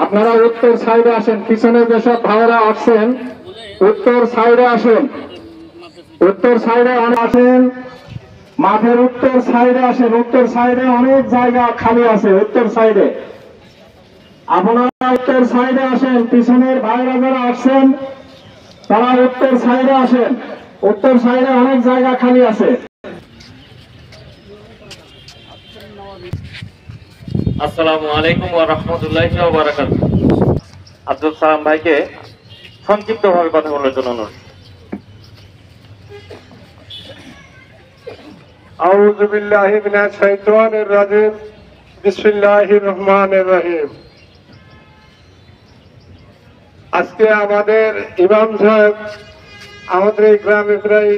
আপনারা উত্তর সাইডে আসেন, পিছনে যেসব ভাইরা আসছেন উত্তর সাইডে আসেন, উত্তর সাইডে আসেন, মাঠের উত্তর সাইডে আসেন। উত্তর সাইডে অনেক জায়গা খালি আছে। উত্তর সাইডে আপনারা উত্তর সাইডে আসেন, পিছনের ভাইরা যারা আসছেন তারা উত্তর সাইডে আসেন। উত্তর সাইডে অনেক জায়গা খালি আছে। আসসালামু আলাইকুম ওয়া রাহমাতুল্লাহি ওয়া বারাকাতুহু। আব্দুল সালাম ভাইকে সংক্ষিপ্তভাবে কথা বলার জন্য অনুরোধ। আউযু বিল্লাহি মিনাশ শাইতানির রাজিম। বিসমিল্লাহির রহমানির রহিম। আজকে আমাদের ইমাম সাহেব আমাদের এই গ্রামে প্রায়